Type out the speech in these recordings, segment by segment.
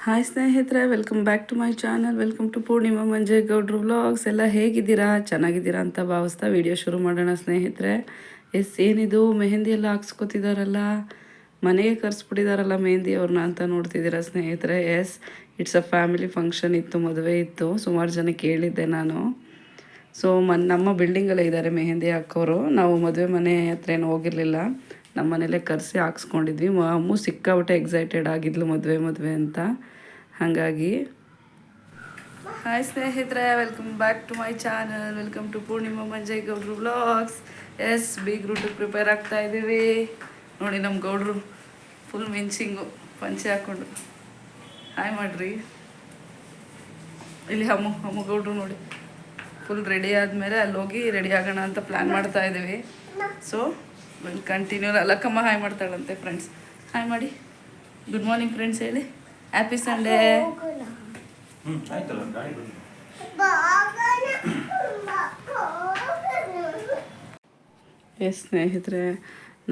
Hi ಸ್ನೇಹಿತರೆ, welcome back to my channel. Welcome to Poornima ಮಂಜೇಗೌಡ್ರು vlogs. ಎಲ್ಲ ಹೇಗಿದ್ದೀರಾ? ಚೆನ್ನಾಗಿದ್ದೀರಾ ಅಂತ ಭಾವಿಸ್ತಾ ವಿಡಿಯೋ ಶುರು ಮಾಡೋಣ ಸ್ನೇಹಿತರೆ. ಏನಿದು ಮೆಹಂದಿ ಎಲ್ಲ ಹಾಕ್ಸ್ಕೊತಿದಾರಲ್ಲ, ಮನೆಗೆ ಕರೆಸ್ಬಿಟ್ಟಿದಾರಲ್ಲ ಮೆಹಂದಿ ಅವ್ರನ್ನ ಅಂತ ನೋಡ್ತಿದ್ದೀರಾ ಸ್ನೇಹಿತರೆ. ಇಟ್ಸ್ ಅ ಫ್ಯಾಮಿಲಿ ಫಂಕ್ಷನ್ ಇತ್ತು, ಮದುವೆ ಇತ್ತು. ಸುಮಾರು ಜನ ಕೇಳಿದ್ದೆ ನಾನು. ಸೊ ನಮ್ಮ ಬಿಲ್ಡಿಂಗಲ್ಲೇ ಇದ್ದಾರೆ ಮೆಹಂದಿ ಹಾಕೋರು. ನಾವು ಮದುವೆ ಮನೆ ಹತ್ರ ಏನು ಹೋಗಿರಲಿಲ್ಲ, ನಮ್ಮ ಮನೇಲೇ ಕರೆಸಿ ಹಾಕ್ಸ್ಕೊಂಡಿದ್ವಿ. ಅಮ್ಮು ಸಿಕ್ಕಾಬಿಟ್ಟೆ ಎಕ್ಸೈಟೆಡ್ ಆಗಿದ್ಲು ಮದುವೆ ಅಂತ. ಹಾಗಾಗಿ ಹಾಯ್ ಸ್ನೇಹಿತರೆ, welcome back to my channel. Welcome to Poornima ಮಂಜೇಗೌಡ್ರು ವ್ಲಾಗ್ಸ್. ಬೀಗ್ ರೂಟಿಗೆ ಪ್ರಿಪೇರ್ ಆಗ್ತಾ ಇದ್ದೀವಿ. ನೋಡಿ ನಮ್ಮ ಗೌಡ್ರು ಫುಲ್ ಮಿಂಚಿಂಗು, ಪಂಚೆ ಹಾಕ್ಕೊಂಡು. ಹಾಯ್ ಮಾಡಿರಿ. ಇಲ್ಲಿ ಅಮ್ಮು ಗೌಡ್ರು ನೋಡಿ ಫುಲ್ ರೆಡಿ ಆದಮೇಲೆ ಅಲ್ಲಿ ಹೋಗಿ ರೆಡಿ ಆಗೋಣ ಅಂತ ಪ್ಲ್ಯಾನ್ ಮಾಡ್ತಾ ಇದ್ದೀವಿ. ಸೊ ಕಂಟಿನ್ಯೂ ಲಕ್ಕಮ್ಮ ಹಾಯ್ ಮಾಡ್ತಾಳಂತೆ ಫ್ರೆಂಡ್ಸ್. ಹಾಯ್ ಮಾಡಿ. ಗುಡ್ ಮಾರ್ನಿಂಗ್ ಫ್ರೆಂಡ್ಸ್ ಹೇಳಿ. Happy Sunday. ಸ್ನೇಹಿತರೆ,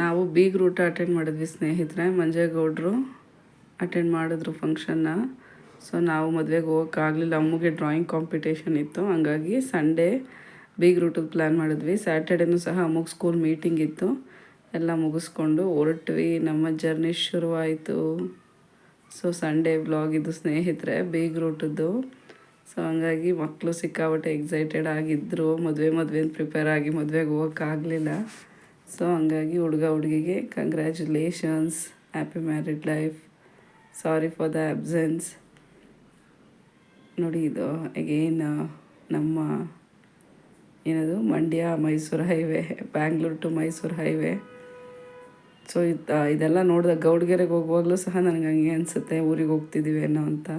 ನಾವು ಬೀಗ್ ರೂಟ ಅಟೆಂಡ್ ಮಾಡಿದ್ವಿ ಸ್ನೇಹಿತರೆ. ಮಂಜೇಗೌಡರು ಅಟೆಂಡ್ ಮಾಡಿದ್ರು ಫಂಕ್ಷನ್ನ. ಸೊ ನಾವು ಮದುವೆಗೆ ಹೋಗೋಕ್ಕಾಗಲಿಲ್ಲ, ಅಮ್ಮಗೆ ಡ್ರಾಯಿಂಗ್ ಕಾಂಪಿಟೇಷನ್ ಇತ್ತು. ಹಂಗಾಗಿ ಸಂಡೇ ಬೀಗ್ ರೂಟಿಗೆ ಪ್ಲ್ಯಾನ್ ಮಾಡಿದ್ವಿ. ಸ್ಯಾಟರ್ಡೇನೂ ಸಹ ಅಮ್ಮಗೆ ಸ್ಕೂಲ್ ಮೀಟಿಂಗ್ ಇತ್ತು. ಎಲ್ಲ ಮುಗಿಸ್ಕೊಂಡು ಹೊರಟ್ವಿ. ನಮ್ಮ ಜರ್ನಿ ಶುರುವಾಯಿತು. ಸೊ ಸಂಡೇ ವ್ಲಾಗ್ ಇದು ಸ್ನೇಹಿತರೆ, ಬೀಗ್ ರೂಟದ್ದು. ಸೊ ಹಂಗಾಗಿ ಮಕ್ಕಳು ಸಿಕ್ಕಾಬಟ್ಟೆ ಎಕ್ಸೈಟೆಡ್ ಆಗಿದ್ದರು. ಮದುವೆ ಪ್ರಿಪೇರ್ ಆಗಿ ಮದುವೆಗೆ ಹೋಗೋಕ್ಕಾಗಲಿಲ್ಲ. ಸೊ ಹಂಗಾಗಿ ಹುಡುಗಿಗೆ congratulations, happy married life, sorry for the absence. ನೋಡಿ, ಇದು ಅಗೇನ್ ನಮ್ಮ ಏನದು Mandya Mysuru highway, Bangalore to Mysuru highway. So ಇದೆಲ್ಲ ನೋಡಿದಾಗ ಗೌಡ್ಗೆರೆಗೆ ಹೋಗುವಾಗಲೂ ಸಹ ನನಗೆ ಹಂಗೆ ಅನಿಸುತ್ತೆ, ಊರಿಗೆ ಹೋಗ್ತಿದ್ದೀವಿ ಅನ್ನೋ ಅಂತ.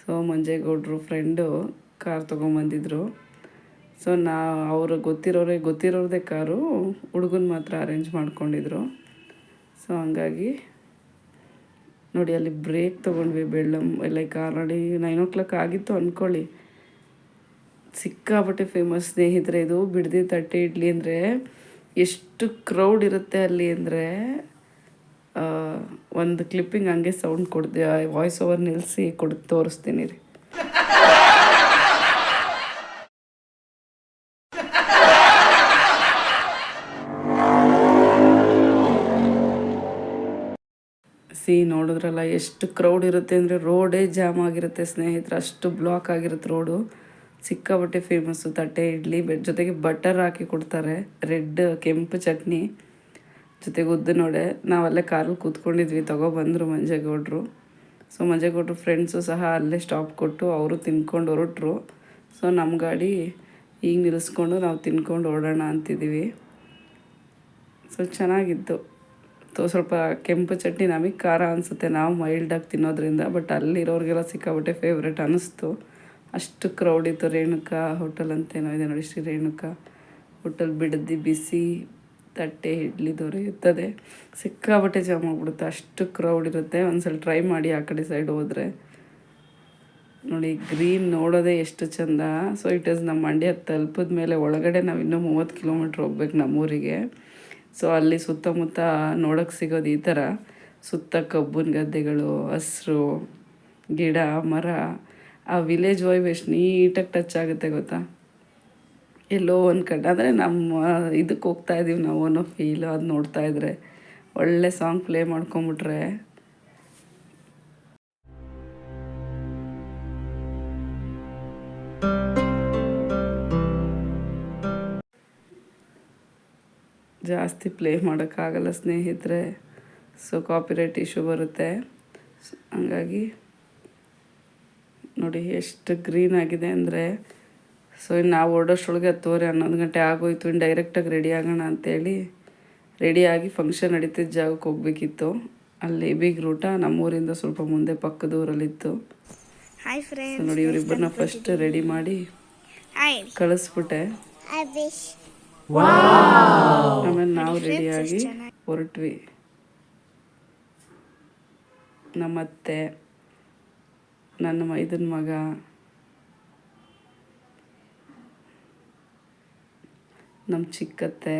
ಸೊ ಮಂಜೇಗೌಡರು ಫ್ರೆಂಡು ಕಾರ್ ತೊಗೊಂಬಂದಿದ್ರು. ಸೊ ಅವರು ಗೊತ್ತಿರೋರದೇ ಕಾರು, ಹುಡುಗನ ಮಾತ್ರ ಅರೇಂಜ್ ಮಾಡ್ಕೊಂಡಿದ್ರು. ಸೊ ಹಂಗಾಗಿ ನೋಡಿ, ಅಲ್ಲಿ ಬ್ರೇಕ್ ತೊಗೊಂಡ್ವಿ. ಲೈಕ್ ಆಲ್ರೆಡಿ 9 o'clock ಆಗಿತ್ತು ಅಂದ್ಕೊಳ್ಳಿ. ಸಿಕ್ಕಾಪಟ್ಟೆ ಫೇಮಸ್ ಸ್ನೇಹಿತರೆ ಇದು ಬಿಡದಿ ತಟ್ಟೆ ಇಡ್ಲಿ. ಅಂದರೆ ಎಷ್ಟು ಕ್ರೌಡ್ ಇರುತ್ತೆ ಅಲ್ಲಿ ಅಂದರೆ, ಒಂದು ಕ್ಲಿಪ್ಪಿಂಗ್ ಹಂಗೆ ಸೌಂಡ್ ವಾಯ್ಸ್ ಓವರ್ ನಿಲ್ಲಿಸಿ ತೋರಿಸ್ತೀನಿ ರೀ. ನೋಡಿದ್ರಲ್ಲ ಎಷ್ಟು ಕ್ರೌಡ್ ಇರುತ್ತೆ ಅಂದರೆ, ರೋಡೇ ಜಾಮ್ ಆಗಿರುತ್ತೆ ಸ್ನೇಹಿತರೆ. ಅಷ್ಟು ಬ್ಲಾಕ್ ಆಗಿರುತ್ತೆ ರೋಡು. ಸಿಕ್ಕಾಬಟ್ಟೆ ಫೇಮಸ್ಸು ತಟ್ಟೆ ಇಡ್ಲಿ. ಜೊತೆಗೆ ಬಟರ್ ಹಾಕಿ ಕೊಡ್ತಾರೆ, ರೆಡ್ ಕೆಂಪು ಚಟ್ನಿ ಜೊತೆಗೆ ಉದ್ದಿನೋಡೆ. ನಾವಲ್ಲೇ ಕಾರಲ್ಲಿ ಕೂತ್ಕೊಂಡಿದ್ವಿ, ತೊಗೊಬಂದರು ಮಂಜೇಗೌಡರು. ಸೊ ಮಂಜೇಗೌಡರು ಫ್ರೆಂಡ್ಸು ಸಹ ಅಲ್ಲೇ ಸ್ಟಾಪ್ ಕೊಟ್ಟು ಅವರು ತಿನ್ಕೊಂಡು ಹೊರಟ್ರು. ಸೊ ನಮ್ಮ ಗಾಡಿ ಈಗ ನಿಲ್ಲಿಸ್ಕೊಂಡು ನಾವು ತಿನ್ಕೊಂಡು ಓಡೋಣ ಅಂತಿದ್ದೀವಿ. ಸೊ ಚೆನ್ನಾಗಿತ್ತು. ಸ್ವಲ್ಪ ಕೆಂಪು ಚಟ್ನಿ ನಮಗೆ ಖಾರ ಅನಿಸುತ್ತೆ, ನಾವು ಮೈಲ್ಡಾಗಿ ತಿನ್ನೋದ್ರಿಂದ. ಬಟ್ ಅಲ್ಲಿರೋರಿಗೆಲ್ಲ ಸಿಕ್ಕಾಬಟ್ಟೆ ಫೇವ್ರೇಟ್ ಅನ್ನಿಸ್ತು. ಅಷ್ಟು ಕ್ರೌಡ್ ಇತ್ತು. ರೇಣುಕಾ ಹೋಟೆಲ್ ಅಂತೇನೋ ಇದೆ ನೋಡಿ, ಶ್ರೀ ರೇಣುಕಾ ಹೋಟೆಲ್ ಬಿಡದಿ. ಬಿಸಿ ತಟ್ಟೆ ಇಡ್ಲಿ ದೊರೆಯುತ್ತದೆ. ಸಿಕ್ಕಾಬಟ್ಟೆ ಜಾಮ್ ಆಗಿಬಿಡುತ್ತೆ, ಅಷ್ಟು ಕ್ರೌಡ್ ಇರುತ್ತೆ. ಒಂದ್ಸಲ ಟ್ರೈ ಮಾಡಿ ಆ ಕಡೆ ಸೈಡ್ ಹೋದರೆ. ನೋಡಿ, ಗ್ರೀನ್ ನೋಡೋದೇ ಎಷ್ಟು ಚೆಂದ. ಸೊ ನಮ್ಮ ಮಂಡ್ಯ ತಲುಪಿದ ಮೇಲೆ ಒಳಗಡೆ ನಾವು ಇನ್ನೂ 30 ಕಿಲೋಮೀಟ್ರ್ ಹೋಗ್ಬೇಕು ನಮ್ಮೂರಿಗೆ. ಸೊ ಅಲ್ಲಿ ಸುತ್ತಮುತ್ತ ನೋಡೋಕ್ಕೆ ಸಿಗೋದು ಈ ಥರ. ಸುತ್ತ ಕಬ್ಬಿನ ಗದ್ದೆಗಳು, ಹಸಿರು ಗಿಡ ಮರ. ಆ ವಿಲೇಜ್ ವೈಬ್ ಎಷ್ಟು ನೀಟಾಗಿ ಟಚ್ ಆಗುತ್ತೆ ಗೊತ್ತಾ. ಎಲ್ಲೋ ಒಂದು ಕಡೆ ಅಂದರೆ ನಮ್ಮ ಇದಕ್ಕೆ ಹೋಗ್ತಾ ಇದ್ದೀವಿ ನಾವು ಅನ್ನೋ ಫೀಲ್. ಅದು ನೋಡ್ತಾ ಇದ್ರೆ ಒಳ್ಳೆ ಸಾಂಗ್ ಪ್ಲೇ ಮಾಡ್ಕೊಂಬಿಟ್ರೆ ಜಾಸ್ತಿ ಪ್ಲೇ ಮಾಡೋಕ್ಕಾಗಲ್ಲ ಸ್ನೇಹಿತರೆ. ಸೊ ಕಾಪಿರೈಟ್ ಇಶ್ಯೂ ಬರುತ್ತೆ. ಹಂಗಾಗಿ ನೋಡಿ ಎಷ್ಟು ಗ್ರೀನ್ ಆಗಿದೆ ಅಂದರೆ. ಸೊ ನಾವು ಹೊರಡೋಷ್ಟೊಳಗೆ 10:30 ಗಂಟೆ ಆಗೋಯ್ತು. ಇನ್ನು ಡೈರೆಕ್ಟಾಗಿ ರೆಡಿ ಆಗೋಣ ಅಂತೇಳಿ ರೆಡಿಯಾಗಿ ಫಂಕ್ಷನ್ ನಡೀತಿದ್ದ ಜಾಗಕ್ಕೆ ಹೋಗ್ಬೇಕಿತ್ತು. ಅಲ್ಲಿ ಬೀಗ್ ರೂಟ ನಮ್ಮೂರಿಂದ ಸ್ವಲ್ಪ ಮುಂದೆ ಪಕ್ಕದ ಊರಲ್ಲಿತ್ತು. ಸೊ ನೋಡಿ, ಇವರಿಬ್ಬರನ್ನ ಫಸ್ಟ್ ರೆಡಿ ಮಾಡಿ ಕಳಿಸ್ಬಿಟ್ಟೆ. ಆಮೇಲೆ ನಾವು ರೆಡಿಯಾಗಿ ಹೊರಟ್ವಿ. ನಮ್ಮತ್ತೆ, ನನ್ನ ಮೈದನ ಮಗ, ನಮ್ಮ ಚಿಕ್ಕತ್ತೆ,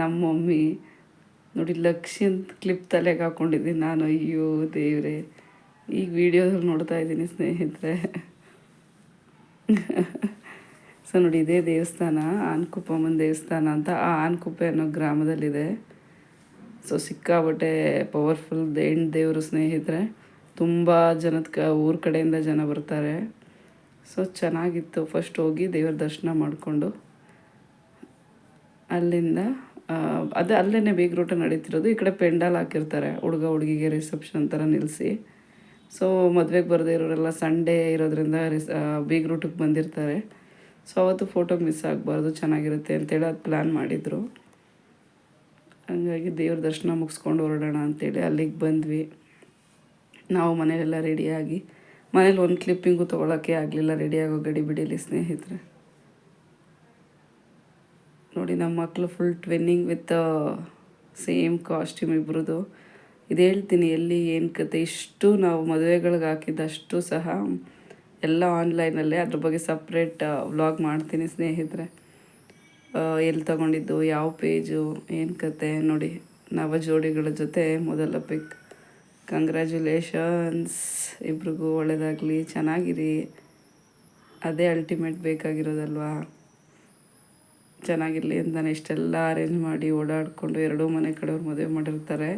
ನಮ್ಮ ಮಮ್ಮಿ. ನೋಡಿ, ಲಕ್ಷ್ಮಿ ಅಂತ ಕ್ಲಿಪ್ ತಲೆಗೆ ಹಾಕ್ಕೊಂಡಿದ್ದೀನಿ ನಾನು. ಅಯ್ಯೋ ದೇವ್ರೆ, ಈಗ ವಿಡಿಯೋದಲ್ಲಿ ನೋಡ್ತಾ ಇದ್ದೀನಿ ಸ್ನೇಹಿತರೆ. ಸೊ ನೋಡಿ, ಇದೇ ದೇವಸ್ಥಾನ ಆನ್ಕುಪ್ಪಮ್ಮನ ದೇವಸ್ಥಾನ ಅಂತ. ಆ ಆನ್ಕುಪ್ಪೆ ಅನ್ನೋ ಗ್ರಾಮದಲ್ಲಿದೆ. ಸೊ ಸಿಕ್ಕಾಬಟ್ಟೆ ಪವರ್ಫುಲ್ ಹೆಣ್ಣು ದೇವರು ಸ್ನೇಹಿತರೆ. ತುಂಬ ಊರ ಕಡೆಯಿಂದ ಜನ ಬರ್ತಾರೆ. ಸೊ ಚೆನ್ನಾಗಿತ್ತು. ಫಸ್ಟ್ ಹೋಗಿ ದೇವ್ರ ದರ್ಶನ ಮಾಡಿಕೊಂಡು ಅಲ್ಲಿಂದ ಅಲ್ಲೇ ಬೀಗ್ರೂಟ ನಡೀತಿರೋದು. ಈ ಕಡೆ ಪೆಂಡಾಲ್ ಹಾಕಿರ್ತಾರೆ, ಹುಡುಗ ಹುಡುಗಿಗೆ ರಿಸೆಪ್ಷನ್ ಥರ ನಿಲ್ಲಿಸಿ. ಸೊ ಮದುವೆಗೆ ಬರದೇ ಇರೋರೆಲ್ಲ ಸಂಡೇ ಇರೋದ್ರಿಂದ ಬೀಗ್ರೂಟಕ್ಕೆ ಬಂದಿರ್ತಾರೆ. ಸೊ ಅವತ್ತು ಫೋಟೋಗೆ ಮಿಸ್ ಆಗಬಾರ್ದು, ಚೆನ್ನಾಗಿರುತ್ತೆ ಅಂತೇಳಿ ಅದು ಪ್ಲ್ಯಾನ್ ಮಾಡಿದರು. ಹಂಗಾಗಿ ದೇವ್ರ ದರ್ಶನ ಮುಗಿಸ್ಕೊಂಡು ಹೊರಡೋಣ ಅಂತೇಳಿ ಅಲ್ಲಿಗೆ ಬಂದ್ವಿ. ನಾವು ಮನೇಲೆಲ್ಲ ರೆಡಿಯಾಗಿ, ಮನೇಲಿ ಒಂದು ಕ್ಲಿಪ್ಪಿಂಗು ತೊಗೊಳಕ್ಕೆ ಆಗಲಿಲ್ಲ ರೆಡಿಯಾಗೋ ಗಡಿಬಿಡಿಲಿ ಸ್ನೇಹಿತರೆ. ನೋಡಿ, ನಮ್ಮ ಮಕ್ಕಳು full twinning with same costume ಇಬ್ಬರದು. ಇದು ಹೇಳ್ತೀನಿ ಎಲ್ಲಿ ಏನು ಕತೆ. ಇಷ್ಟು ನಾವು ಮದುವೆಗಳಿಗೆ ಹಾಕಿದ್ದಷ್ಟು ಸಹ ಎಲ್ಲ ಆನ್ಲೈನಲ್ಲೇ. ಅದ್ರ ಬಗ್ಗೆ ಸಪ್ರೇಟ್ ವ್ಲಾಗ್ ಮಾಡ್ತೀನಿ ಸ್ನೇಹಿತರೆ. ಎಲ್ಲಿ ತಗೊಂಡಿದ್ದು, ಯಾವ ಪೇಜು, ಏನು ಕತೆ ನೋಡಿ. ನವ ಜೋಡಿಗಳ ಜೊತೆ ಮೊದಲ ಪಿಕ್. ಕಂಗ್ರ್ಯಾಚುಲೇಷನ್ಸ್ ಇಬ್ರಿಗೂ, ಒಳ್ಳೆಯದಾಗಲಿ, ಚೆನ್ನಾಗಿರಿ. ಅದೇ ಅಲ್ಟಿಮೇಟ್ ಬೇಕಾಗಿರೋದಲ್ವಾ. ಚೆನ್ನಾಗಿರಲಿ ಅಂತಲೇ ಇಷ್ಟೆಲ್ಲ ಅರೇಂಜ್ ಮಾಡಿ ಓಡಾಡಿಕೊಂಡು ಎರಡೂ ಮನೆ ಕಡೆಯವ್ರು ಮದುವೆ ಮಾಡಿರ್ತಾರೆ.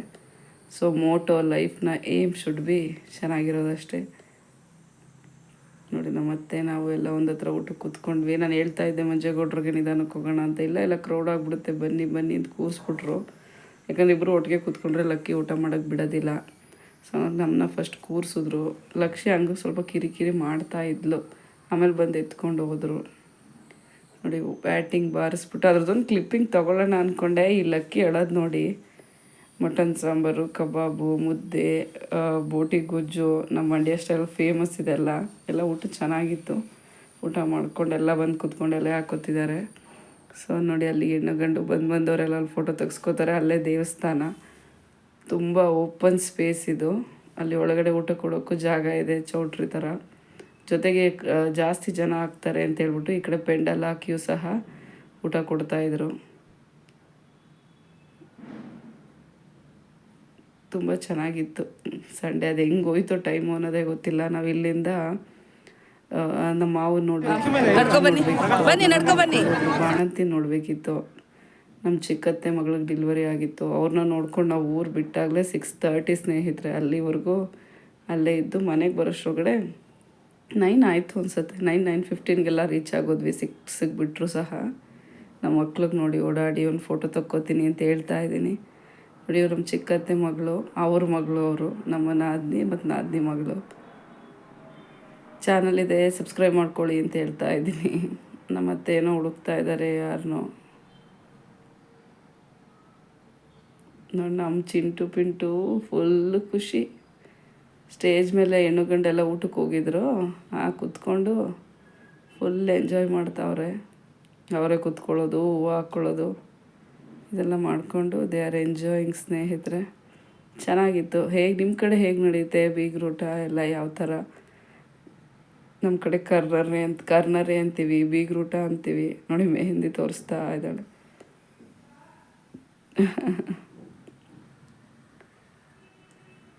ಸೊ ಮೋಟೋ ಲೈಫ್ನ ಏಮ್ ಶುಡ್ ಬಿ ಚೆನ್ನಾಗಿರೋದಷ್ಟೇ. ನೋಡಿ, ನಮ್ಮತ್ತೆ ನಾವು ಎಲ್ಲ ಒಂದು ಹತ್ರ ಊಟಕ್ಕೆ ಕೂತ್ಕೊಂಡ್ವಿ. ನಾನು ಹೇಳ್ತಾ ಇದ್ದೆ ಮಂಜೇಗೌಡ್ರಿಗೆ ನಿಧಾನಕ್ಕೆ ಹೋಗೋಣ ಅಂತ. ಇಲ್ಲ ಕ್ರೌಡ್ ಆಗಿಬಿಡುತ್ತೆ, ಬನ್ನಿ ಅಂತ ಕೂರಿಸ್ಬಿಟ್ರು. ಯಾಕಂದ್ರೆ ಇಬ್ಬರು ಒಟ್ಟಿಗೆ ಕೂತ್ಕೊಂಡ್ರೆ ಲಕ್ಕಿ ಊಟ ಮಾಡೋಕ್ಕೆ ಬಿಡೋದಿಲ್ಲ. ಸೊ ನಮ್ಮನ್ನ ಫಸ್ಟ್ ಕೂರಿಸಿದ್ರು. ಲಕ್ಷ್ಯ ಹಂಗೆ ಸ್ವಲ್ಪ ಕಿರಿಕಿರಿ ಮಾಡ್ತಾ ಇದ್ಲು. ಆಮೇಲೆ ಬಂದು ಎತ್ಕೊಂಡು ಹೋದ್ರು. ನೋಡಿ, ಬ್ಯಾಟಿಂಗ್ ಬಾರಿಸ್ಬಿಟ್ಟು ಅದ್ರದ್ದೊಂದು ಕ್ಲಿಪ್ಪಿಂಗ್ ತೊಗೊಳ್ಳೋಣ ಅಂದ್ಕೊಂಡೆ. ಈ ಲಕ್ಕಿ ಹೇಳೋದು ನೋಡಿ. ಮಟನ್ ಸಾಂಬಾರು, ಕಬಾಬು, ಮುದ್ದೆ, ಬೋಟಿ ಗೊಜ್ಜು, ನಮ್ಮ ಮಂಡ್ಯ ಸ್ಟೈಲ್ ಫೇಮಸ್ ಇದೆಲ್ಲ. ಎಲ್ಲ ಊಟ ಚೆನ್ನಾಗಿತ್ತು. ಊಟ ಮಾಡ್ಕೊಂಡೆಲ್ಲ ಬಂದು ಕೂತ್ಕೊಂಡು ಎಲೆ ಹಾಕೋತಿದ್ದಾರೆ. ಸೊ ನೋಡಿ, ಅಲ್ಲಿ ಹೆಣ್ಣು ಗಂಡು ಬಂದವರೆಲ್ಲ ಅಲ್ಲಿ ಫೋಟೋ ತೆಗೆಸ್ಕೋತಾರೆ. ಅಲ್ಲೇ ದೇವಸ್ಥಾನ, ತುಂಬ ಓಪನ್ ಸ್ಪೇಸ್ ಇದು. ಅಲ್ಲಿ ಒಳಗಡೆ ಊಟ ಕೊಡೋಕ್ಕೂ ಜಾಗ ಇದೆ, ಚೌಟ್ರಿ ಥರ. ಜೊತೆಗೆ ಜಾಸ್ತಿ ಜನ ಆಗ್ತಾರೆ ಅಂತ ಹೇಳ್ಬಿಟ್ಟು ಈ ಕಡೆ ಪೆಂಡಲ್ ಹಾಕಿಯೂ ಸಹ ಊಟ ಕೊಡ್ತಾಯಿದ್ರು. ತುಂಬ ಚೆನ್ನಾಗಿತ್ತು. ಸಂಡೇ ಅದು ಹೆಂಗೆ ಹೋಯ್ತು ಟೈಮು ಅನ್ನೋದೇ ಗೊತ್ತಿಲ್ಲ. ನಾವು ಇಲ್ಲಿಂದ ನಮ್ಮ ಮಾವು ನೋಡಬೇಕು, ಬಾಣಂತಿ ನೋಡಬೇಕಿತ್ತು. ನಮ್ಮ ಚಿಕ್ಕತ್ತೆ ಮಗಳಿಗೆ ಡೆಲಿವರಿ ಆಗಿತ್ತು. ಅವ್ರನ್ನ ನೋಡ್ಕೊಂಡು ನಾವು ಊರು ಬಿಟ್ಟಾಗಲೇ 6:30 ಸ್ನೇಹಿತರೆ. ಅಲ್ಲಿವರೆಗೂ ಅಲ್ಲೇ ಇದ್ದು ಮನೆಗೆ ಬರೋಷ್ಟೊಳಗಡೆ 9 ಆಯಿತು ಅನ್ಸುತ್ತೆ. 9:15ಗೆಲ್ಲ ರೀಚ್ ಆಗೋದ್ವಿ. 6ಗೆ ಬಿಟ್ಟರು ಸಹ. ನಮ್ಮ ಮಕ್ಳಿಗೆ ನೋಡಿ ಓಡಾಡಿ ಒಂದು ಫೋಟೋ ತಕ್ಕೋತೀನಿ ಅಂತ ಹೇಳ್ತಾ ಇದ್ದೀನಿ. ನೋಡಿ, ಇವ್ರು ನಮ್ಮ ಚಿಕ್ಕತ್ತೆ ಮಗಳು, ಅವ್ರ ಮಗಳು ಅವರು, ನಮ್ಮ ನಾದಿನಿ ಮತ್ತು ನಾದಿನಿ ಮಗಳು. ಚಾನಲ್ ಇದೆ, ಸಬ್ಸ್ಕ್ರೈಬ್ ಮಾಡ್ಕೊಳ್ಳಿ ಅಂತ ಹೇಳ್ತಾ ಇದ್ದೀನಿ. ನಮ್ಮತ್ತೆ ಏನೋ ಹುಡುಕ್ತಾ ಇದ್ದಾರೆ ಯಾರನ್ನೋ. ನೋಡಿ, ನಮ್ಮ ಚಿಂಟು ಪಿಂಟು ಫುಲ್ಲು ಖುಷಿ. ಸ್ಟೇಜ್ ಮೇಲೆ ಹೆಣ್ಣು ಗಂಡೆಲ್ಲ ಊಟಕ್ಕೆ ಹೋಗಿದ್ರು. ಕೂತ್ಕೊಂಡು ಫುಲ್ ಎಂಜಾಯ್ ಮಾಡ್ತಾವ್ರೆ. ಅವರೇ ಕೂತ್ಕೊಳ್ಳೋದು, ಹೂವು ಹಾಕ್ಕೊಳ್ಳೋದು ಇದೆಲ್ಲ ಮಾಡಿಕೊಂಡು ದೇ ಆರ್ ಎಂಜಾಯಿಂಗ್ ಸ್ನೇಹಿತರೆ. ಚೆನ್ನಾಗಿತ್ತು. ನಿಮ್ಮ ಕಡೆ ಹೇಗೆ ನಡೆಯುತ್ತೆ ಬೀಗ್ರೂಟ ಎಲ್ಲ ಯಾವ ಥರ? ನಮ್ಮ ಕಡೆ ಕರ್ನರೆ ಅಂತೀವಿ, ಬೀಗ್ರೂಟ ಅಂತೀವಿ. ನೋಡಿ, ಮೆಹಂದಿ ತೋರಿಸ್ತಾ ಇದ್ದಾಳೆ.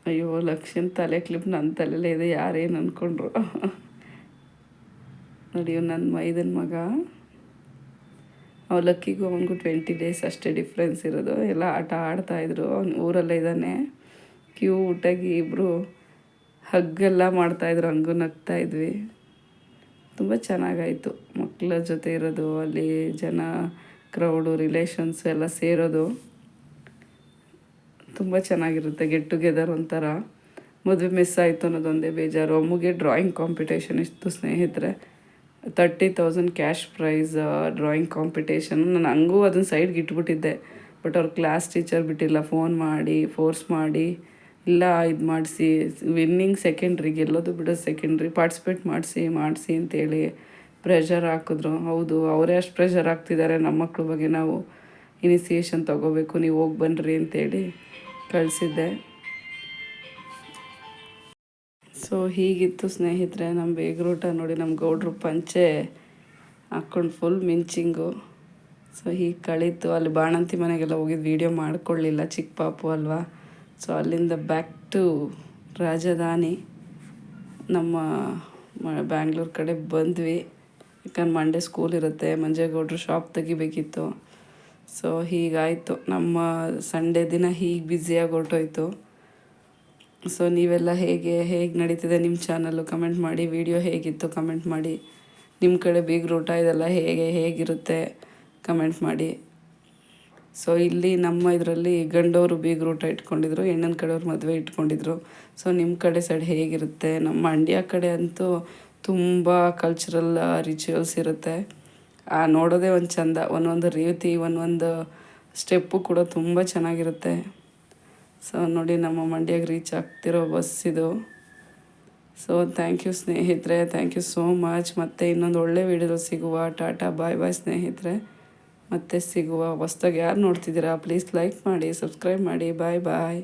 ಅಯ್ಯೋ, ಲಕ್ಷ್ಮೀ ತಲೆ ಕ್ಲಿಪ್ ನನ್ನ ತಲೆಯಲ್ಲೇ ಇದೆ, ಯಾರೇನು ಅಂದ್ಕೊಂಡ್ರು. ನೋಡಿ, ನನ್ನ ಮೈದನ ಮಗ. ಲಕ್ಕಿಗೂ ಅವನಿಗೂ 20 days ಅಷ್ಟೇ ಡಿಫ್ರೆನ್ಸ್ ಇರೋದು. ಎಲ್ಲ ಆಟ ಆಡ್ತಾಯಿದ್ರು. ಅವ್ನು ಊರಲ್ಲೇ ಇದ್ದಾನೆ. ಕ್ಯೂಟಾಗಿ ಇಬ್ಬರು ಹಗ್ಗೆಲ್ಲ ಮಾಡ್ತಾಯಿದ್ರು. ಹಂಗೂ ನಗ್ತಾಯಿದ್ವಿ. ತುಂಬ ಚೆನ್ನಾಗಾಯಿತು ಮಕ್ಕಳ ಜೊತೆ ಇರೋದು. ಅಲ್ಲಿ ಜನ, ಕ್ರೌಡು, ರಿಲೇಷನ್ಸ್ ಎಲ್ಲ ಸೇರೋದು ತುಂಬ ಚೆನ್ನಾಗಿರುತ್ತೆ. ಗೆಟ್ ಟುಗೆದರ್ ಒಂಥರ. ಮದುವೆ ಮಿಸ್ ಆಯಿತು ಅನ್ನೋದೊಂದೇ ಬೇಜಾರು. ಅಮ್ಮಗೆ ಡ್ರಾಯಿಂಗ್ ಕಾಂಪಿಟೇಷನ್ ಇತ್ತು ಸ್ನೇಹಿತರೆ. 30,000 ಕ್ಯಾಶ್ ಪ್ರೈಸ್ ಡ್ರಾಯಿಂಗ್ ಕಾಂಪಿಟೇಷನ್. ನಾನು ಹಂಗೂ ಅದನ್ನು ಸೈಡ್ಗೆ ಇಟ್ಬಿಟ್ಟಿದ್ದೆ. ಬಟ್ ಅವ್ರ ಕ್ಲಾಸ್ ಟೀಚರ್ ಬಿಟ್ಟಿಲ್ಲ. ಫೋನ್ ಮಾಡಿ ಫೋರ್ಸ್ ಮಾಡಿ ಇಲ್ಲ ಇದು ಮಾಡಿಸಿ, ವಿನ್ನಿಂಗ್ ಸೆಕೆಂಡ್ರಿ, ಗೆಲ್ಲೋದು ಬಿಡೋದು ಸೆಕೆಂಡ್ರಿ, ಪಾರ್ಟಿಸಿಪೇಟ್ ಮಾಡಿಸಿ ಅಂತೇಳಿ ಪ್ರೆಷರ್ ಹಾಕಿದ್ರು. ಹೌದು, ಅವರೇ ಅಷ್ಟು ಪ್ರೆಷರ್ ಹಾಕ್ತಿದ್ದಾರೆ. ನಮ್ಮ ಮಕ್ಳ ಬಗ್ಗೆ ನಾವು ಇನಿಸಿಯೇಷನ್ ತೊಗೋಬೇಕು, ನೀವು ಹೋಗಿ ಬನ್ನಿರಿ ಅಂತೇಳಿ ಕಳಿಸಿದ್ದೆ. ಸೊ ಹೀಗಿತ್ತು ಸ್ನೇಹಿತರೆ ನಮ್ಮ ಬೇಗ್ರೂಟ. ನೋಡಿ, ನಮ್ಮ ಗೌಡ್ರು ಪಂಚೆ ಹಾಕ್ಕೊಂಡು ಫುಲ್ ಮಿಂಚಿಂಗು. ಸೊ ಹೀಗೆ ಕಳೀತು. ಅಲ್ಲಿ ಬಾಣಂತಿ ಮನೆಗೆಲ್ಲ ಹೋಗಿದ್ದು ವೀಡಿಯೋ ಮಾಡ್ಕೊಳ್ಳಿಲ್ಲ, ಚಿಕ್ಕ ಪಾಪು ಅಲ್ವಾ. ಸೊ ಅಲ್ಲಿಂದ ಬ್ಯಾಕ್ ಟು ರಾಜಧಾನಿ. ನಮ್ಮ ಬ್ಯಾಂಗ್ಳೂರು ಕಡೆ ಬಂದ್ವಿ. ಯಾಕಂದ್ರೆ ಮಂಡೇ ಸ್ಕೂಲ್ ಇರುತ್ತೆ, ಮಂಜೇಗೌಡರು ಶಾಪ್ ತೆಗಿಬೇಕಿತ್ತು. ಸೊ ಹೀಗಾಯಿತು, ನಮ್ಮ ಸಂಡೇ ದಿನ ಹೀಗೆ ಬ್ಯುಸಿಯಾಗಿ ಹೊರಟೋಯ್ತು. ಸೊ ನೀವೆಲ್ಲ ಹೇಗೆ ನಡೀತಿದೆ ನಿಮ್ಮ ಚಾನಲ್ಲು ಕಮೆಂಟ್ ಮಾಡಿ. ವಿಡಿಯೋ ಹೇಗಿತ್ತು ಕಮೆಂಟ್ ಮಾಡಿ. ನಿಮ್ಮ ಕಡೆ ಬೀಗ್ರೂಟ ಇದೆಲ್ಲ ಹೇಗಿರುತ್ತೆ ಕಮೆಂಟ್ ಮಾಡಿ. ಸೊ ಇಲ್ಲಿ ನಮ್ಮ ಇದರಲ್ಲಿ ಗಂಡವರು ಬೀಗ್ರೂಟ ಇಟ್ಕೊಂಡಿದ್ರು, ಹೆಣ್ಣಿನ ಕಡೆಯವ್ರು ಮದುವೆ ಇಟ್ಕೊಂಡಿದ್ರು. ಸೊ ನಿಮ್ಮ ಕಡೆ ಸೈಡ್ ಹೇಗಿರುತ್ತೆ? ನಮ್ಮ ಮಂಡ್ಯ ಕಡೆ ಅಂತೂ ತುಂಬ ಕಲ್ಚರಲ್ ರಿಚುವಲ್ಸ್ ಇರುತ್ತೆ. ನೋಡೋದೇ ಒಂದು ಚಂದ, ಒಂದೊಂದು ರೀತಿ ಒಂದೊಂದು ಸ್ಟೆಪ್ಪು ಕೂಡ ತುಂಬ ಚೆನ್ನಾಗಿರುತ್ತೆ. ಸೊ ನೋಡಿ, ನಮ್ಮ ಮಂಡ್ಯಕ್ಕೆ ರೀಚ್ ಆಗ್ತಿರೋ ಬಸ್ ಇದು. ಸೊ ಥ್ಯಾಂಕ್ ಯು ಸ್ನೇಹಿತರೆ, ಥ್ಯಾಂಕ್ ಯು ಸೋ ಮಚ್. ಮತ್ತೆ ಇನ್ನೊಂದು ಒಳ್ಳೆ ವೀಡಿಯೋದಲ್ಲಿ ಸಿಗುವ. ಟಾಟಾ ಬಾಯ್ ಬಾಯ್ ಸ್ನೇಹಿತರೆ, ಮತ್ತೆ ಸಿಗುವ. ಹೊಸ್ದಾಗಿ ಯಾರು ನೋಡ್ತಿದ್ದೀರಾ ಪ್ಲೀಸ್ ಲೈಕ್ ಮಾಡಿ, ಸಬ್ಸ್ಕ್ರೈಬ್ ಮಾಡಿ. ಬಾಯ್ ಬಾಯ್.